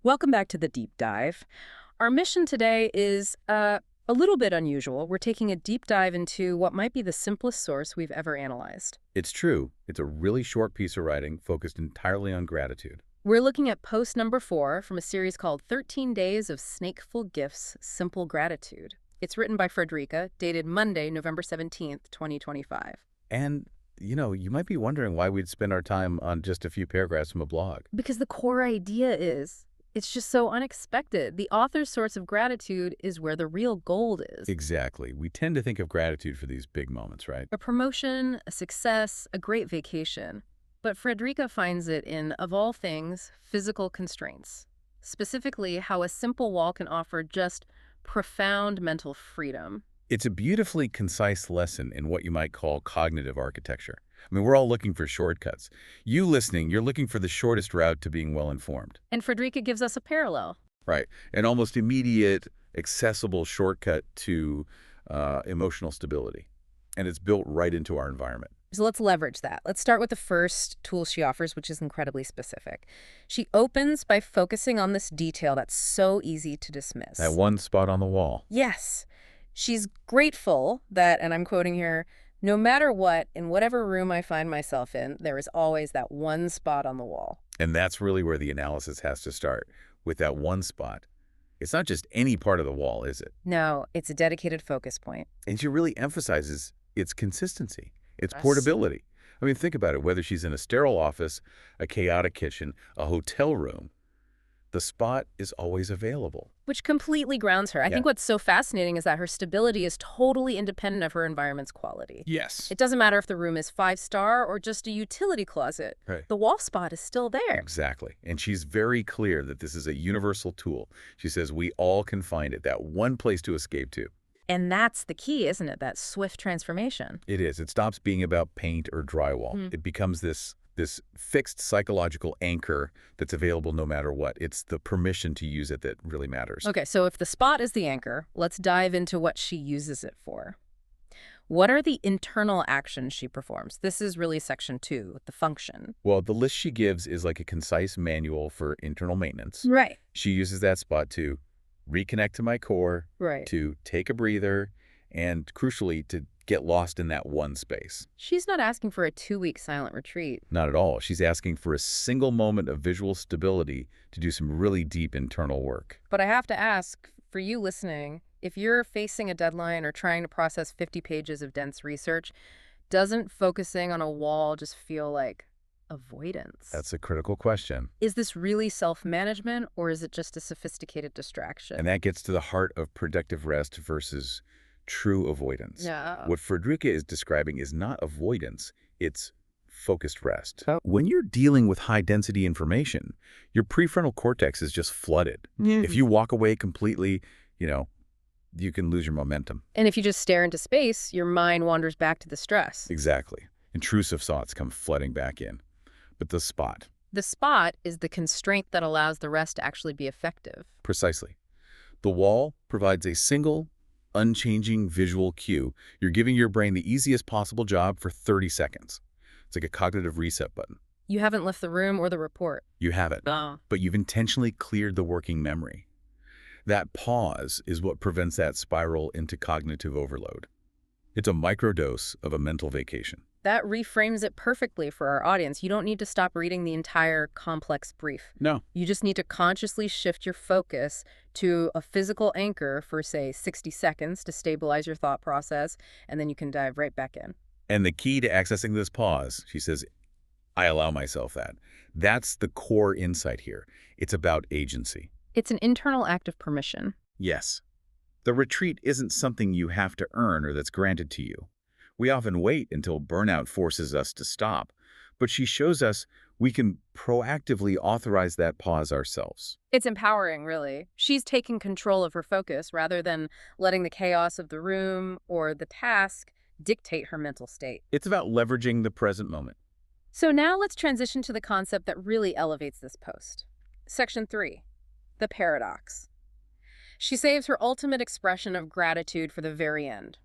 Welcome back to the deep dive. Our mission today is a little bit unusual. We're taking a deep dive into what might be the simplest source we've ever analyzed. It's true. It's a really short piece of writing focused entirely on gratitude. We're looking at post number 4 from a series called 13 Days of SNEACful Gifts, Simple Gratitude. It's written by Frederica, dated Monday, November 17th, 2025. And, you might be wondering why we'd spend our time on just a few paragraphs from a blog. Because the core idea is, it's just so unexpected. The author's source of gratitude is where the real gold is. Exactly. We tend to think of gratitude for these big moments, right? A promotion, a success, a great vacation. But Frederica finds it in, of all things, physical constraints. Specifically, how a simple wall can offer just profound mental freedom. It's a beautifully concise lesson in what you might call cognitive architecture. I mean, we're all looking for shortcuts. You listening, you're looking for the shortest route to being well-informed. And Frederica gives us a parallel. Right. An almost immediate, accessible shortcut to emotional stability. And it's built right into our environment. So let's leverage that. Let's start with the first tool she offers, which is incredibly specific. She opens by focusing on this detail that's so easy to dismiss. That one spot on the wall. Yes. She's grateful that, and I'm quoting here, no matter what, in whatever room I find myself in, there is always that one spot on the wall. And that's really where the analysis has to start, with that one spot. It's not just any part of the wall, is it? No, it's a dedicated focus point. And she really emphasizes its consistency, its Yes. portability. I mean, think about it. Whether she's in a sterile office, a chaotic kitchen, a hotel room, the spot is always available. Which completely grounds her. I think what's so fascinating is that her stability is totally independent of her environment's quality. Yes. It doesn't matter if the room is 5-star or just a utility closet. Right. The wall spot is still there. Exactly. And she's very clear that this is a universal tool. She says we all can find it, that one place to escape to. And that's the key, isn't it? That swift transformation. It is. It stops being about paint or drywall. It becomes this fixed psychological anchor that's available no matter what. It's the permission to use it that really matters. Okay, so if the spot is the anchor, let's dive into what she uses it for. What are the internal actions she performs? This is really section 2, the function. Well, the list she gives is like a concise manual for internal maintenance. Right. She uses that spot to reconnect to my core, Right. to take a breather, and crucially, to get lost in that one space. She's not asking for a 2-week silent retreat. Not at all. She's asking for a single moment of visual stability to do some really deep internal work. But I have to ask, for you listening, if you're facing a deadline or trying to process 50 pages of dense research, doesn't focusing on a wall just feel like avoidance? That's a critical question. Is this really self-management, or is it just a sophisticated distraction? And that gets to the heart of productive rest versus true avoidance. Yeah. What Frederica is describing is not avoidance, it's focused rest. When you're dealing with high-density information, your prefrontal cortex is just flooded. If you walk away completely, you can lose your momentum. And if you just stare into space, your mind wanders back to the stress. Exactly. Intrusive thoughts come flooding back in. But the spot. The spot is the constraint that allows the rest to actually be effective. Precisely. The wall provides a single, unchanging visual cue. You're giving your brain the easiest possible job for 30 seconds. It's like a cognitive reset button. You haven't left the room or the report. You haven't, but you've intentionally cleared the working memory. That pause is what prevents that spiral into cognitive overload. It's a microdose of a mental vacation. That reframes it perfectly for our audience. You don't need to stop reading the entire complex brief. No. You just need to consciously shift your focus to a physical anchor for, say, 60 seconds to stabilize your thought process, and then you can dive right back in. And the key to accessing this pause, she says, I allow myself that. That's the core insight here. It's about agency. It's an internal act of permission. Yes. The retreat isn't something you have to earn or that's granted to you. We often wait until burnout forces us to stop, but she shows us we can proactively authorize that pause ourselves. It's empowering, really. She's taking control of her focus rather than letting the chaos of the room or the task dictate her mental state. It's about leveraging the present moment. So now let's transition to the concept that really elevates this post. Section 3, the paradox. She saves her ultimate expression of gratitude for the very end.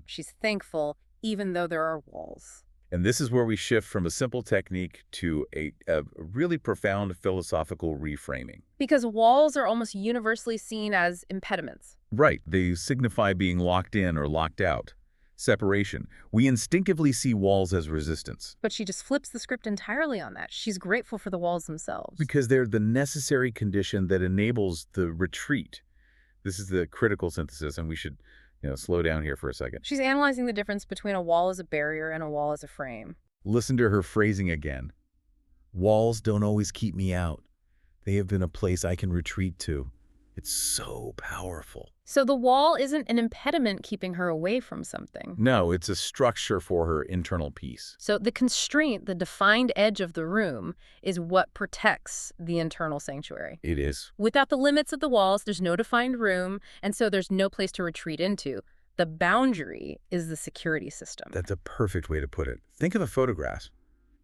She's thankful even though there are walls. And this is where we shift from a simple technique to a really profound philosophical reframing. Because walls are almost universally seen as impediments. Right, they signify being locked in or locked out. Separation. We instinctively see walls as resistance But she just flips the script entirely on that. She's grateful for the walls themselves. because they're the necessary condition that enables the retreat. This is the critical synthesis, and we should, slow down here for a second. She's analyzing the difference between a wall as a barrier and a wall as a frame. Listen to her phrasing again. Walls don't always keep me out. They have been a place I can retreat to. It's so powerful. So the wall isn't an impediment keeping her away from something. No, it's a structure for her internal peace. So the constraint, the defined edge of the room, is what protects the internal sanctuary. It is. Without the limits of the walls, there's no defined room, and so there's no place to retreat into. The boundary is the security system. That's a perfect way to put it. Think of a photograph.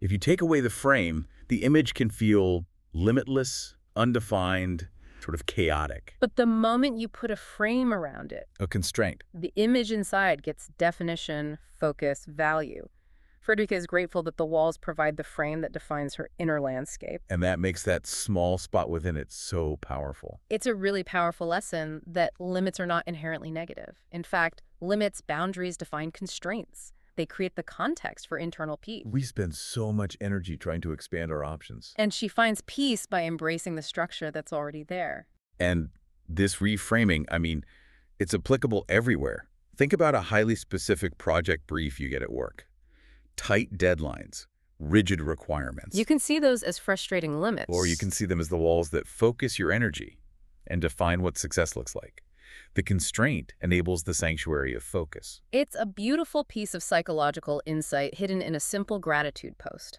If you take away the frame, the image can feel limitless, undefined, sort of chaotic. But the moment you put a frame around it, A constraint. the image inside gets definition, focus, value. Frederica is grateful that the walls provide the frame that defines her inner landscape. And that makes that small spot within it so powerful. It's a really powerful lesson that limits are not inherently negative. In fact, limits, boundaries define constraints. They create the context for internal peace. We spend so much energy trying to expand our options. And she finds peace by embracing the structure that's already there. And this reframing, it's applicable everywhere. Think about a highly specific project brief you get at work. Tight deadlines, rigid requirements. You can see those as frustrating limits. Or you can see them as the walls that focus your energy and define what success looks like. The constraint enables the sanctuary of focus. It's a beautiful piece of psychological insight hidden in a simple gratitude post.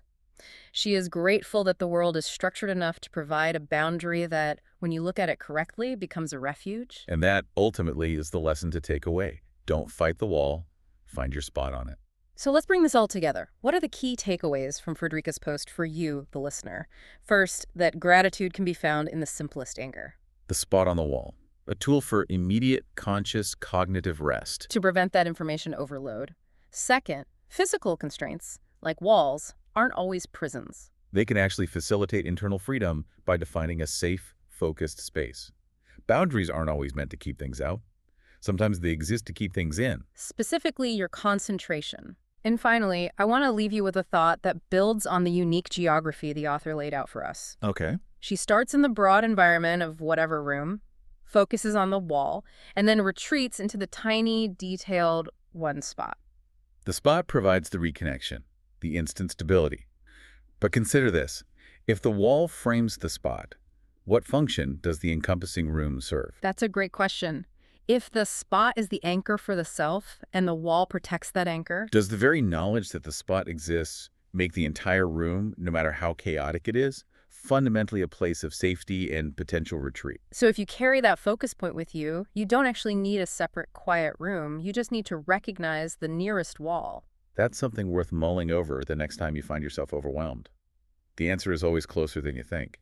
She is grateful that the world is structured enough to provide a boundary that, when you look at it correctly, becomes a refuge. And that ultimately is the lesson to take away. Don't fight the wall, find your spot on it. So let's bring this all together. What are the key takeaways from Frederica's post for you, the listener? First, that gratitude can be found in the simplest anchor. The spot on the wall. A tool for immediate, conscious, cognitive rest. To prevent that information overload. Second, physical constraints, like walls, aren't always prisons. They can actually facilitate internal freedom by defining a safe, focused space. Boundaries aren't always meant to keep things out. Sometimes they exist to keep things in. Specifically, your concentration. And finally, I want to leave you with a thought that builds on the unique geography the author laid out for us. Okay. She starts in the broad environment of whatever room, focuses on the wall, and then retreats into the tiny, detailed one spot. The spot provides the reconnection, the instant stability. But consider this. If the wall frames the spot, what function does the encompassing room serve? That's a great question. If the spot is the anchor for the self and the wall protects that anchor, Does the very knowledge that the spot exists make the entire room, no matter how chaotic it is, fundamentally a place of safety and potential retreat? so if you carry that focus point with you, you don't actually need a separate quiet room. You just need to recognize the nearest wall. That's something worth mulling over the next time you find yourself overwhelmed. The answer is always closer than you think.